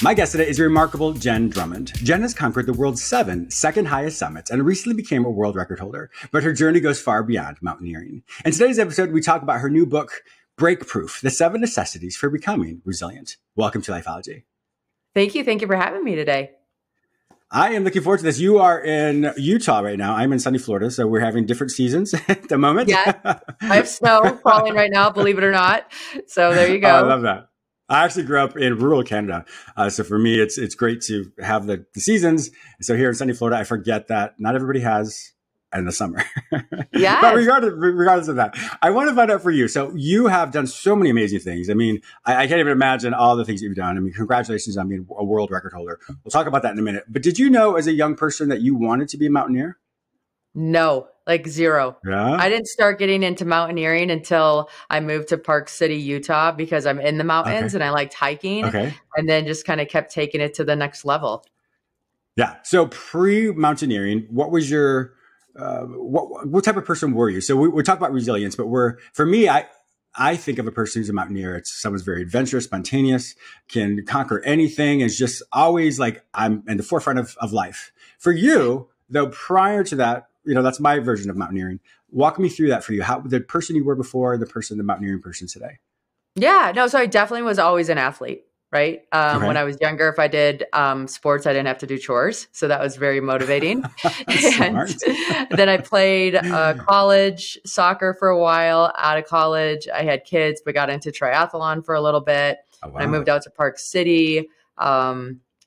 My guest today is the remarkable Jenn Drummond. Jenn has conquered the world's 7 second highest summits and recently became a world record holder, but her journey goes far beyond mountaineering. In today's episode, we talk about her new book, BreakProof, the 7 Necessities for Becoming Resilient. Welcome to Lifeology. Thank you. Thank you for having me today. I am looking forward to this. You are in Utah right now. I'm in sunny Florida, so we're having different seasons at the moment. Yeah, I have snow falling right now, believe it or not. So there you go. Oh, I love that. I actually grew up in rural Canada. So for me, it's great to have the seasons. So here in sunny Florida, I forget that not everybody has in the summer. Yeah. But regardless of that, I want to find out for you. So you have done so many amazing things. I mean, I can't even imagine all the things you've done. I mean, congratulations on being a world record holder. We'll talk about that in a minute. But did you know as a young person that you wanted to be a mountaineer? No, like zero. Yeah. I didn't start getting into mountaineering until I moved to Park City, Utah, because I'm in the mountains and I liked hiking. And then just kind of kept taking it to the next level. Yeah. So pre-mountaineering, what was your, what type of person were you? So we talk about resilience, but for me, I think of a person who's a mountaineer. It's someone's very adventurous, spontaneous, can conquer anything, is just always like, I'm in the forefront of life. For you, though, prior to that, that's my version of mountaineering. Walk me through that for you. How the person you were before, the mountaineering person today. Yeah, no. So I definitely was always an athlete, right? When I was younger, if I did sports, I didn't have to do chores. So that was very motivating. And then I played college soccer for a while. Out of college, I had kids, but got into triathlon for a little bit. Oh, wow. I moved out to Park City.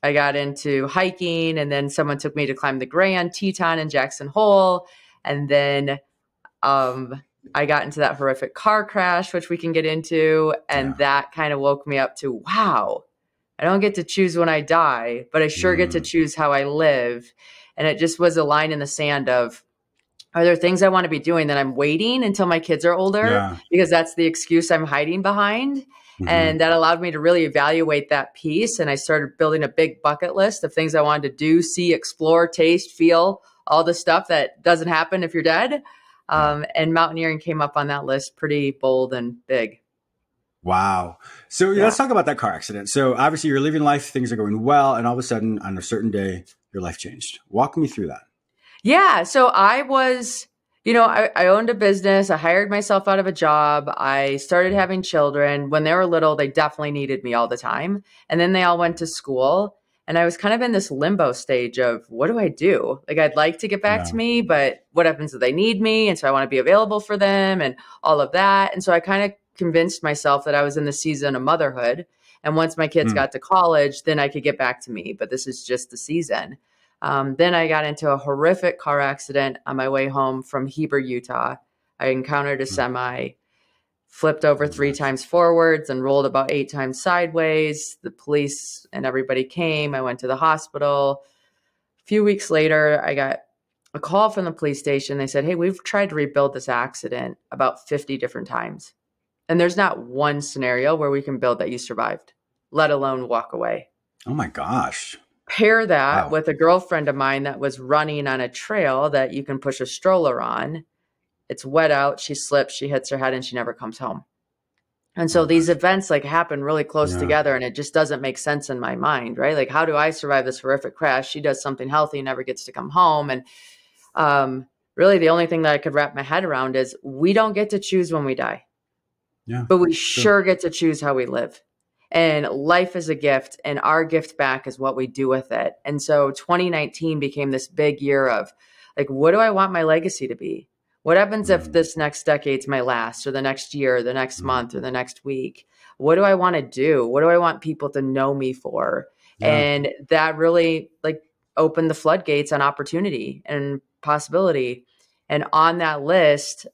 I got into hiking, and then someone took me to climb the Grand Teton in Jackson Hole. And then I got into that horrific car crash, which we can get into. And that kind of woke me up to, wow, I don't get to choose when I die, but I sure get to choose how I live. And it just was a line in the sand of, are there things I want to be doing that I'm waiting until my kids are older? Because that's the excuse I'm hiding behind. And that allowed me to really evaluate that piece. And I started building a big bucket list of things I wanted to do, see, explore, taste, feel, all the stuff that doesn't happen if you're dead. And mountaineering came up on that list pretty bold and big. Wow. So let's talk about that car accident. So obviously you're living life, things are going well, and all of a sudden on a certain day, your life changed. Walk me through that. Yeah. So I was... I owned a business. I hired myself out of a job. I started having children. When they were little, they definitely needed me all the time. And then they all went to school. And I was kind of in this limbo stage of, what do I do? Like, I'd like to get back to me, but what happens if they need me? And so I want to be available for them and all of that. And so I kind of convinced myself that I was in the season of motherhood. And once my kids got to college, then I could get back to me. But this is just the season. Then I got into a horrific car accident on my way home from Heber, Utah. I encountered a semi, flipped over 3 times forwards and rolled about 8 times sideways. The police and everybody came. I went to the hospital. A few weeks later, I got a call from the police station. They said, hey, we've tried to rebuild this accident about 50 different times. And there's not one scenario where we can build that you survived, let alone walk away. Oh my gosh. Pair that with a girlfriend of mine that was running on a trail that you can push a stroller on. It's wet out. She slips, she hits her head, and she never comes home. And so these events happen really close together, and it just doesn't make sense in my mind, right? Like, how do I survive this horrific crash? She does something healthy, never gets to come home. And really the only thing that I could wrap my head around is we don't get to choose when we die, but we sure get to choose how we live. And life is a gift, and our gift back is what we do with it. And so 2019 became this big year of, like, what do I want my legacy to be? What happens if this next decade's my last, or the next year, or the next month, or the next week? What do I want to do? What do I want people to know me for? And that really opened the floodgates on opportunity and possibility. And on that list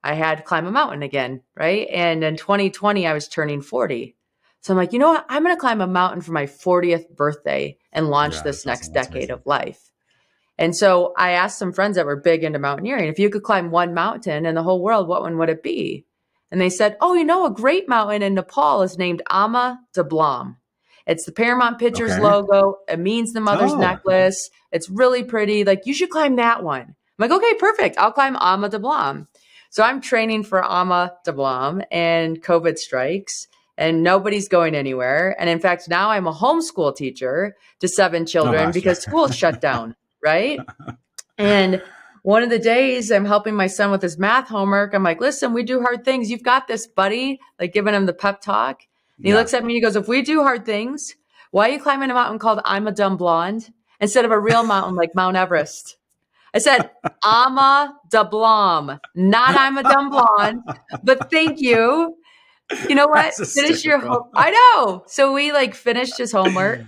I had to climb a mountain again, right? And in 2020, I was turning 40. So I'm like, you know what? I'm going to climb a mountain for my 40th birthday and launch this next decade of life. And so I asked some friends that were big into mountaineering, if you could climb one mountain in the whole world, what one would it be? And they said, oh, a great mountain in Nepal is named Ama Dablam. It's the Paramount Pictures logo. It means the mother's necklace. It's really pretty. Like, you should climb that one. I'm like, okay, perfect. I'll climb Ama Dablam. So I'm training for Ama Dablam, and COVID strikes. and nobody's going anywhere. And in fact, now I'm a homeschool teacher to 7 children because school's shut down, right? And one of the days I'm helping my son with his math homework. I'm like, listen, we do hard things. You've got this, buddy. Like giving him the pep talk. And he looks at me and he goes, if we do hard things, why are you climbing a mountain called I'm a Dumb Blonde instead of a real mountain like Mount Everest? I said, Ama da Blom, not I'm a dumb blonde, but thank you. You know what? Finish your homework. I know. So we like finished his homework.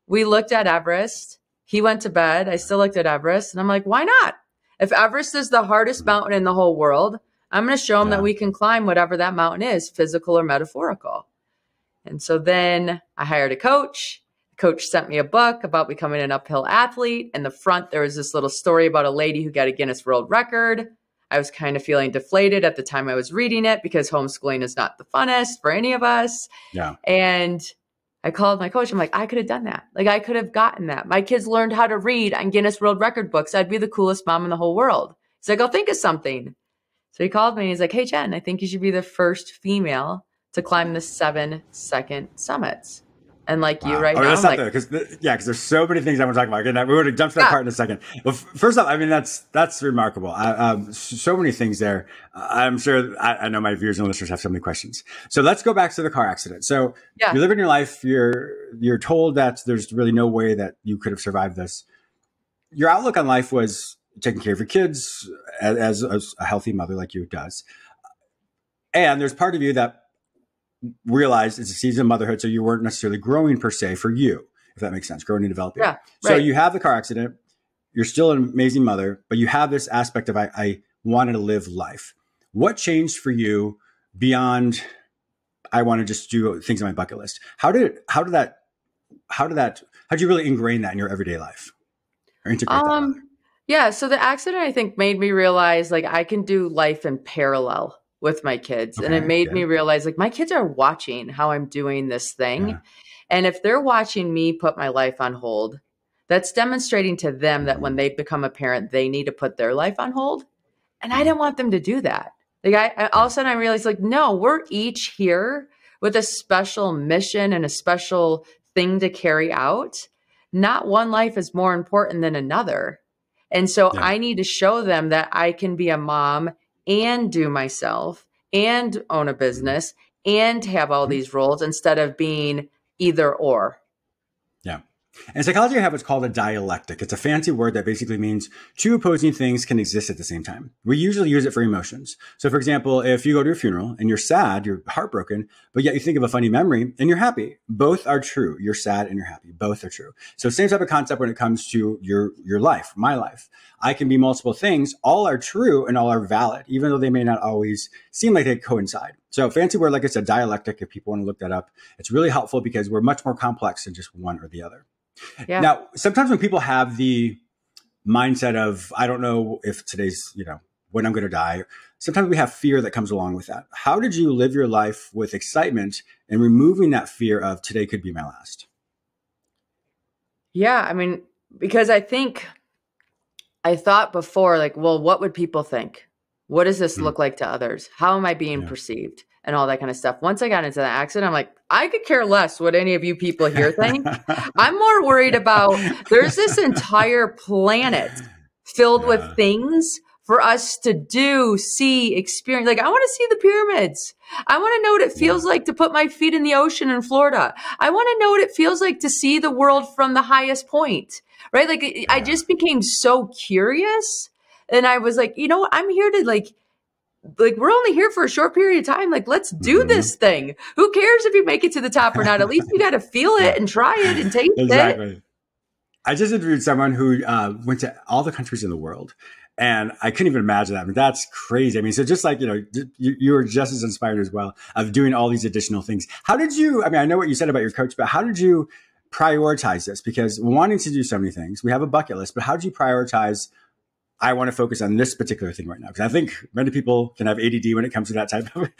We looked at Everest. He went to bed. I still looked at Everest and I'm like, why not? If Everest is the hardest mountain in the whole world, I'm going to show him that we can climb whatever that mountain is, physical or metaphorical. And so then I hired a coach. Coach sent me a book about becoming an uphill athlete. In the front, there was this little story about a lady who got a Guinness World Record. I was kind of feeling deflated at the time I was reading it because homeschooling is not the funnest for any of us. Yeah. And I called my coach. I'm like, I could have done that. Like I could have gotten that. My kids learned how to read on Guinness World Record books. I'd be the coolest mom in the whole world. He's like, I'll think of something. So he called me and he's like, hey, Jen, I think you should be the first female to climb the 7-second summits. And like you right now, let's stop there because there's so many things I want to talk about. And we would have jumped to that part in a second. But first off, I mean that's remarkable. So many things there. I'm sure I know my viewers and listeners have so many questions. So let's go back to the car accident. So you're living your life. You're told that there's really no way that you could have survived this. Your outlook on life was taking care of your kids as a healthy mother like you does. And there's part of you that realized it's a season of motherhood, so you weren't necessarily growing per se for you, if that makes sense, growing and developing. Yeah, right. So you have the car accident, you're still an amazing mother, but you have this aspect of I wanted to live life. What changed for you beyond I want to just do things on my bucket list? How did you really ingrain that in your everyday life or integrate that? Yeah, so the accident I think made me realize like I can do life in parallel with my kids. Okay, and it made me realize like my kids are watching how I'm doing this thing. Yeah. And if they're watching me put my life on hold, that's demonstrating to them that when they become a parent, they need to put their life on hold. And I didn't want them to do that. Like I all of a sudden I realized like, no, we're each here with a special mission and a special thing to carry out. Not one life is more important than another. And so I need to show them that I can be a mom and do myself and own a business and have all these roles instead of being either or. Yeah. In psychology, I have what's called a dialectic. It's a fancy word that basically means two opposing things can exist at the same time. We usually use it for emotions. So for example, if you go to a funeral and you're sad, you're heartbroken, but yet you think of a funny memory and you're happy. Both are true. You're sad and you're happy. Both are true. So same type of concept when it comes to your life, my life. I can be multiple things. All are true and all are valid, even though they may not always seem like they coincide. So fancy word, like I said, dialectic, if people want to look that up, it's really helpful because we're much more complex than just one or the other. Yeah. Now, sometimes when people have the mindset of, I don't know if today's, when I'm going to die, sometimes we have fear that comes along with that. How did you live your life with excitement and removing that fear of today could be my last? Yeah. I mean, because I thought before, like, well, what would people think? What does this look like to others? How am I being perceived? And all that kind of stuff. Once I got into the accident, I'm like, I could care less what any of you people here think. I'm more worried about there's this entire planet filled with things for us to do, see, experience. Like, I want to see the pyramids. I want to know what it feels like to put my feet in the ocean in Florida. I want to know what it feels like to see the world from the highest point, right? Like, I just became so curious. And I was like, you know what? I'm here to like, we're only here for a short period of time. Like, let's do this thing. Who cares if you make it to the top or not? At least you got to feel it and try it and taste it. I just interviewed someone who went to all the countries in the world. And I couldn't even imagine that. I mean, that's crazy. I mean, so just like, you were just as inspired as well of doing all these additional things. How did you, I mean, I know what you said about your coach, but how did you prioritize this? Because wanting to do so many things, we have a bucket list, but how did you prioritize, I want to focus on this particular thing right now? Because I think many people can have ADD when it comes to that type of,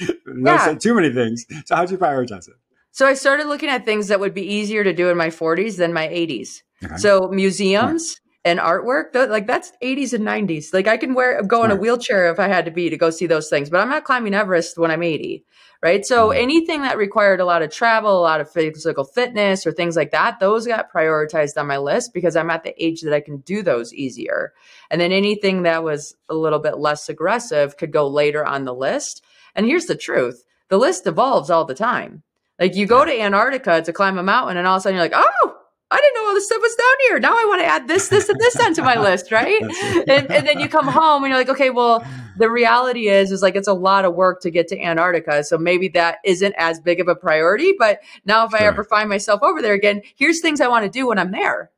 too many things. So how did you prioritize it? So I started looking at things that would be easier to do in my 40s than my 80s. Okay. So museums and artwork, like that's 80s and 90s. Like I can go in a wheelchair if I had to be to go see those things, but I'm not climbing Everest when I'm 80. Right. So anything that required a lot of travel, a lot of physical fitness or things like that, those got prioritized on my list because I'm at the age that I can do those easier. And then anything that was a little bit less aggressive could go later on the list. And here's the truth. The list evolves all the time. Like you go to Antarctica to climb a mountain and all of a sudden you're like, oh, I didn't know all this stuff was down here. Now I want to add this, and this onto my list, right? And then you come home and you're like, okay, well, the reality is like it's a lot of work to get to Antarctica. So maybe that isn't as big of a priority. But now if I ever find myself over there again, here's things I want to do when I'm there.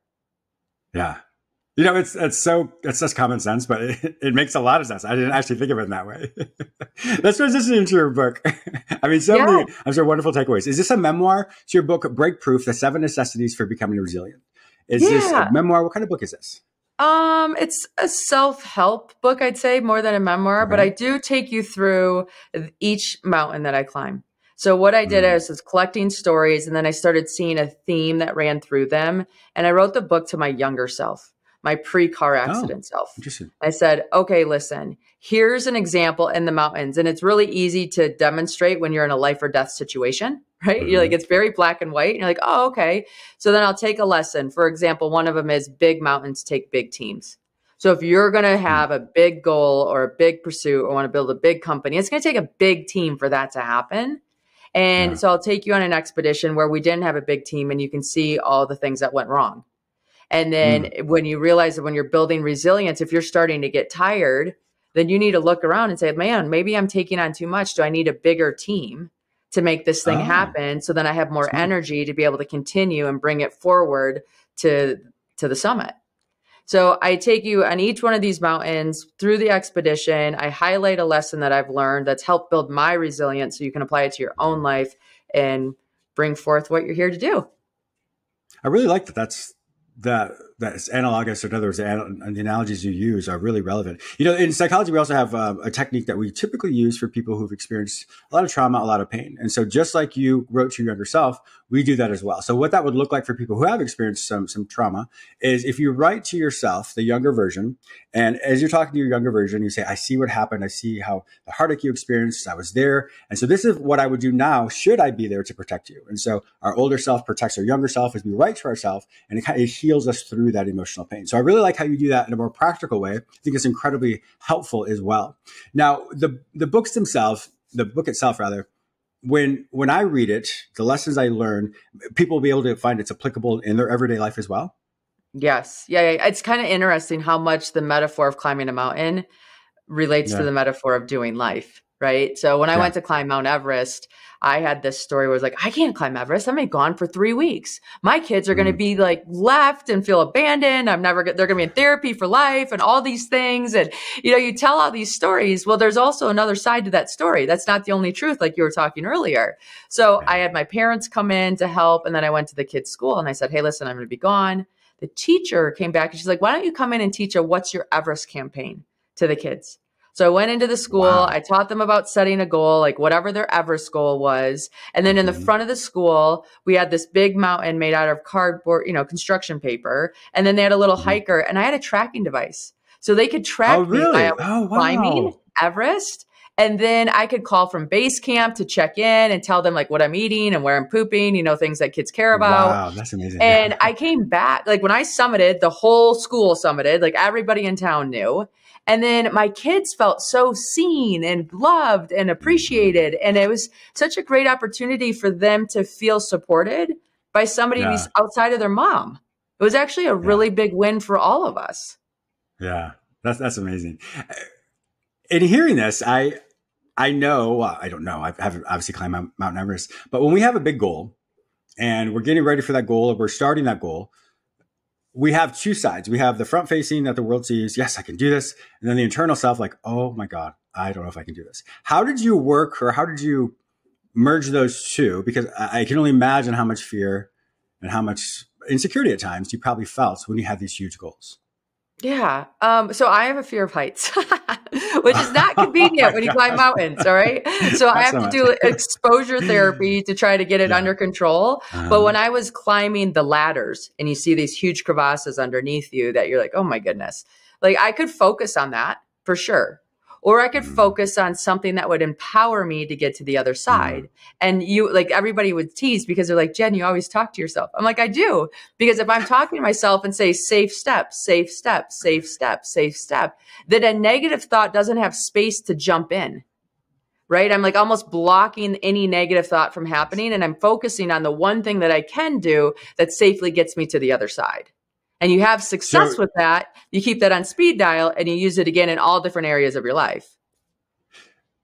Yeah. You know, it's just common sense, but it makes a lot of sense. I didn't actually think of it in that way. Let's transition into your book. I mean, so many, I'm sure, wonderful takeaways. Is this a memoir? It's your book, BreakProof, The 7 Necessities for Becoming Resilient. Is this a memoir? What kind of book is this? It's a self-help book, I'd say, more than a memoir, but I do take you through each mountain that I climb. So what I did is collecting stories, and then I started seeing a theme that ran through them. And I wrote the book to my younger self, my pre-car accident self. Interesting. I said, okay, listen, here's an example in the mountains. And it's really easy to demonstrate when you're in a life or death situation, right? You're like, it's very black and white. And you're like, oh, okay. So then I'll take a lesson. For example, one of them is big mountains take big teams. So if you're going to have a big goal or a big pursuit or want to build a big company, it's going to take a big team for that to happen. And so I'll take you on an expedition where we didn't have a big team and you can see all the things that went wrong. And then when you realize that when you're building resilience, if you're starting to get tired, then you need to look around and say, man, maybe I'm taking on too much. Do I need a bigger team to make this thing happen? So then I have more energy to be able to continue and bring it forward to the summit. So I take you on each one of these mountains through the expedition. I highlight a lesson that I've learned that's helped build my resilience so you can apply it to your own life and bring forth what you're here to do. I really like that. That's analogous. In other words, the analogies you use are really relevant. You know, in psychology, we also have a technique that we typically use for people who've experienced a lot of trauma, a lot of pain. And so just like you wrote to your younger self, we do that as well. So what that would look like for people who have experienced some trauma is if you write to yourself, the younger version, and as you're talking to your younger version, you say, I see what happened. I see how the heartache you experienced. I was there. And so this is what I would do now, should I be there to protect you. And so our older self protects our younger self as we write to ourselves, and it heals us through that emotional pain. So I really like how you do that in a more practical way. I think it's incredibly helpful as well. Now, the book itself, when I read it, the lessons I learn, people will be able to find it's applicable in their everyday life as well. Yes. Yeah. It's kind of interesting how much the metaphor of climbing a mountain relates to the metaphor of doing life. Right. So when I went to climb Mount Everest, I had this story where I was like, I can't climb Everest. I'm going to be gone for 3 weeks. My kids are going to be like left and feel abandoned. They're going to be in therapy for life and all these things. And, you know, you tell all these stories. Well, there's also another side to that story. That's not the only truth, like you were talking earlier. So I had my parents come in to help. And then I went to the kids' school and I said, hey, listen, I'm going to be gone. The teacher came back and she's like, why don't you come in and teach a What's Your Everest campaign to the kids? So I went into the school, I taught them about setting a goal, like whatever their Everest goal was. And then in the front of the school, we had this big mountain made out of cardboard, construction paper. And then they had a little hiker and I had a tracking device. So they could track me while climbing Everest. And then I could call from base camp to check in and tell them like what I'm eating and where I'm pooping, things that kids care about. Wow, that's amazing. And I came back, like when I summited, the whole school summited, like everybody in town knew. And then my kids felt so seen and loved and appreciated. And it was such a great opportunity for them to feel supported by somebody who's outside of their mom. It was actually a really big win for all of us. Yeah, that's amazing. In hearing this, I know, I don't know, I haven't obviously climbed Mount Everest, but when we have a big goal and we're getting ready for that goal, or we're starting that goal, we have two sides. We have the front facing that the world sees, yes, I can do this. And then the internal self like, oh my God, I don't know if I can do this. How did you work, or how did you merge those two? Because I can only imagine how much fear and how much insecurity at times you probably felt when you had these huge goals. Yeah. So I have a fear of heights. which is not convenient when you climb mountains. All right. So I have to do exposure therapy to try to get it under control. But when I was climbing the ladders and you see these huge crevasses underneath you that you're like, oh my goodness, like I could focus on that for sure. Or I could focus on something that would empower me to get to the other side. And you, like, everybody would tease because they're like, Jen, you always talk to yourself. I'm like, I do. Because if I'm talking to myself and say safe step, safe step, safe step, safe step, then a negative thought doesn't have space to jump in. Right? I'm like almost blocking any negative thought from happening. And I'm focusing on the one thing that I can do that safely gets me to the other side. And you have success with that. You keep that on speed dial and you use it again in all different areas of your life.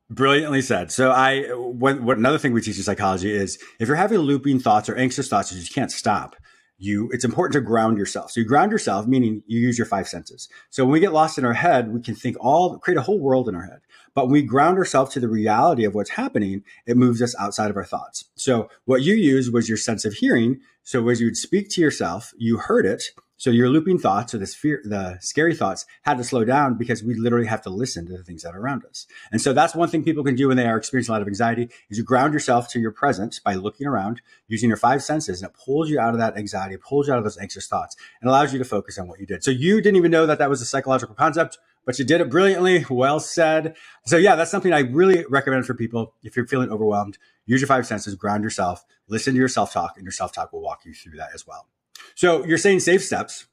Brilliantly said. So what another thing we teach in psychology is if you're having looping thoughts or anxious thoughts that you can't stop, it's important to ground yourself. So you ground yourself, meaning you use your 5 senses. So when we get lost in our head, we can create a whole world in our head. But when we ground ourselves to the reality of what's happening, it moves us outside of our thoughts. So what you used was your sense of hearing. So as you would speak to yourself, you heard it. So your looping thoughts or the scary thoughts had to slow down because we literally have to listen to the things that are around us. And so that's one thing people can do when they are experiencing a lot of anxiety is you ground yourself to your present by looking around, using your 5 senses, and it pulls you out of that anxiety, pulls you out of those anxious thoughts, and allows you to focus on what you did. So you didn't even know that was a psychological concept, but you did it brilliantly. Well said. So yeah, that's something I really recommend for people. If you're feeling overwhelmed, use your 5 senses, ground yourself, listen to your self-talk, and your self-talk will walk you through that as well. So you're saying safe steps,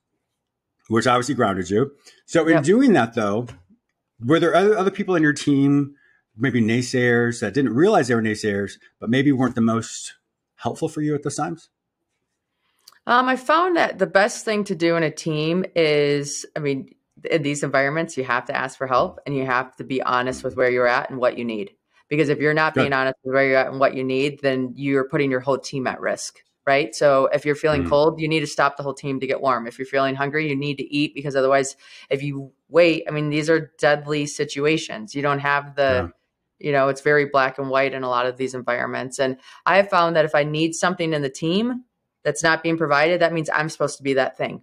which obviously grounded you. So in doing that though, were there other people in your team, maybe naysayers that didn't realize they were naysayers, but maybe weren't the most helpful for you at those times? I found that the best thing to do in a team is, in these environments, you have to ask for help and you have to be honest with where you're at and what you need. Because if you're not being honest with where you're at and what you need, then you're putting your whole team at risk. Right? So if you're feeling cold, you need to stop the whole team to get warm. If you're feeling hungry, you need to eat because otherwise, if you wait, these are deadly situations. You don't have it's very black and white in a lot of these environments. And I have found that if I need something in the team that's not being provided, that means I'm supposed to be that thing.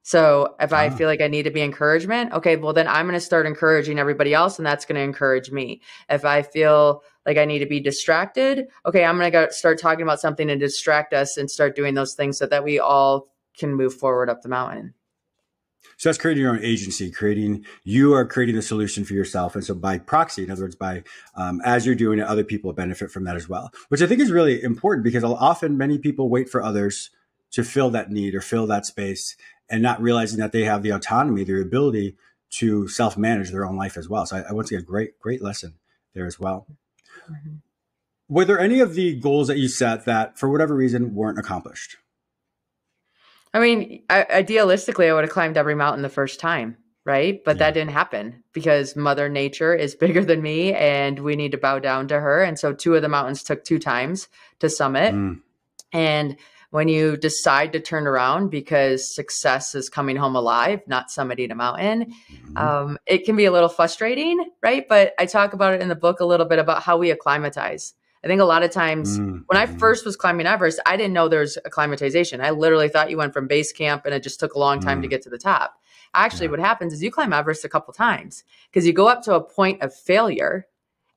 So if I feel like I need to be encouragement, okay, well then I'm going to start encouraging everybody else and that's going to encourage me. If I feel like I need to be distracted, okay, I'm going to start talking about something to distract us and start doing those things so that we all can move forward up the mountain. So that's creating your own agency, you are creating the solution for yourself. And so by proxy, in other words, as you're doing it, other people benefit from that as well, which I think is really important because often many people wait for others to fill that need or fill that space and not realizing that they have the autonomy, their ability to self-manage their own life as well. So I want to get a great lesson there as well. Mm-hmm. Were there any of the goals that you set that for whatever reason weren't accomplished? Idealistically, I would have climbed every mountain the first time, right? But that didn't happen because Mother Nature is bigger than me and we need to bow down to her. And so 2 of the mountains took 2 times to summit. And when you decide to turn around because success is coming home alive, not summiting a mountain, it can be a little frustrating, right? But I talk about it in the book a little bit about how we acclimatize. I think a lot of times when I first was climbing Everest, I didn't know there's acclimatization. I literally thought you went from base camp and it just took a long time to get to the top. Actually, what happens is you climb Everest a couple times because you go up to a point of failure.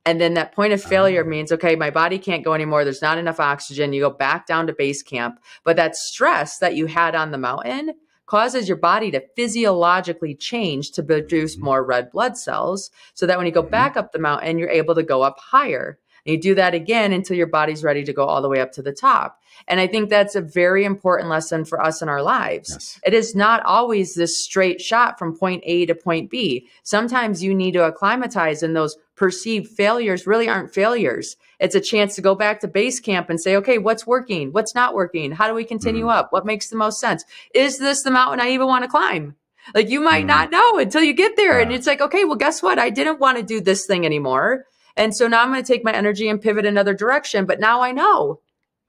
And then that point of failure means, okay, my body can't go anymore. There's not enough oxygen. You go back down to base camp. But that stress that you had on the mountain causes your body to physiologically change to produce more red blood cells so that when you go back up the mountain, you're able to go up higher. And you do that again until your body's ready to go all the way up to the top. And I think that's a very important lesson for us in our lives. Yes. It is not always this straight shot from point A to point B. Sometimes you need to acclimatize, and those perceived failures really aren't failures. It's a chance to go back to base camp and say, okay, what's working? What's not working? How do we continue up? What makes the most sense? Is this the mountain I even want to climb? Like you might not know until you get there. And it's like, okay, well, guess what? I didn't want to do this thing anymore. And so now I'm going to take my energy and pivot another direction. But now I know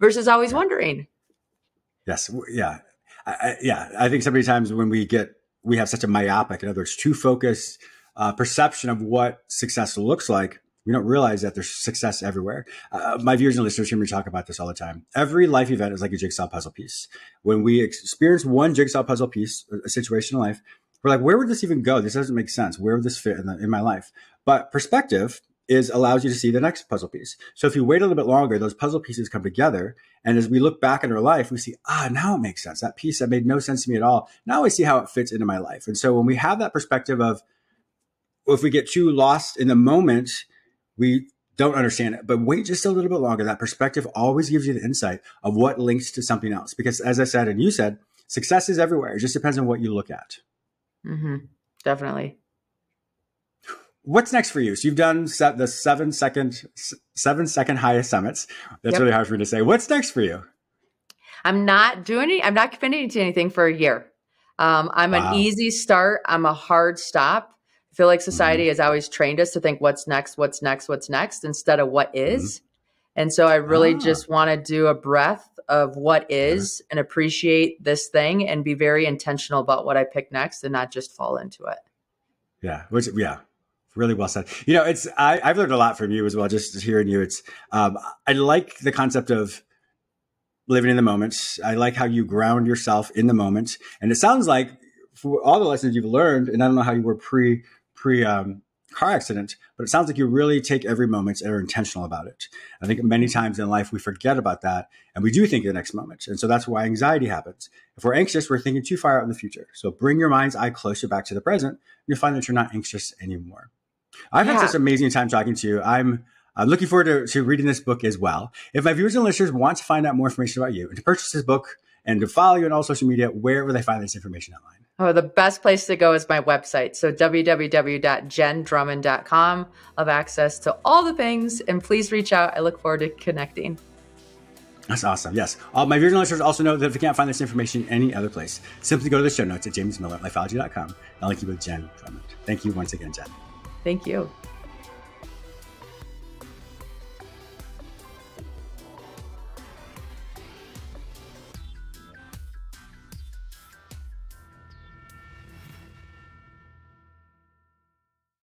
versus always wondering. Yes. Yeah. I think so many times when we have such a myopic, in other words, too focused perception of what success looks like, we don't realize that there's success everywhere. My viewers and listeners hear me talk about this all the time. Every life event is like a jigsaw puzzle piece. When we experience one jigsaw puzzle piece, a situation in life, we're like, where would this even go? This doesn't make sense. Where would this fit in my life? But perspective allows you to see the next puzzle piece. So if you wait a little bit longer, those puzzle pieces come together. And as we look back at our life, we see, now it makes sense. That piece that made no sense to me at all. Now I see how it fits into my life. And so when we have that perspective of, if we get too lost in the moment, we don't understand it. But wait just a little bit longer. That perspective always gives you the insight of what links to something else. Because as I said, and you said, success is everywhere. It just depends on what you look at. Mm-hmm. Definitely. What's next for you? So you've done the 7 second highest summits. That's really hard for me to say. What's next for you? I'm not committing to anything for a year. I'm an easy start. I'm a hard stop. I feel like society has always trained us to think what's next instead of what is. And so I really just want to do a breath of what is and appreciate this thing and be very intentional about what I pick next and not just fall into it. Yeah. Really well said. I've learned a lot from you as well, just hearing you. I like the concept of living in the moment. I like how you ground yourself in the moment. And it sounds like for all the lessons you've learned, and I don't know how you were pre car accident, but it sounds like you really take every moment and are intentional about it. I think many times in life we forget about that and we do think of the next moment. And so that's why anxiety happens. If we're anxious, we're thinking too far out in the future. So bring your mind's eye closer back to the present. You'll find that you're not anxious anymore. I've had such an amazing time talking to you. I'm looking forward to reading this book as well. If my viewers and listeners want to find out more information about you and to purchase this book and to follow you on all social media, where will they find this information online? Oh, the best place to go is my website. So www.jenndrummond.com. I'll have access to all the things, and please reach out. I look forward to connecting. That's awesome. Yes. All my viewers and listeners also know that if you can't find this information any other place, simply go to the show notes at jamesmillerlifeology.com. I'll link you with Jenn Drummond. Thank you once again, Jenn. Thank you.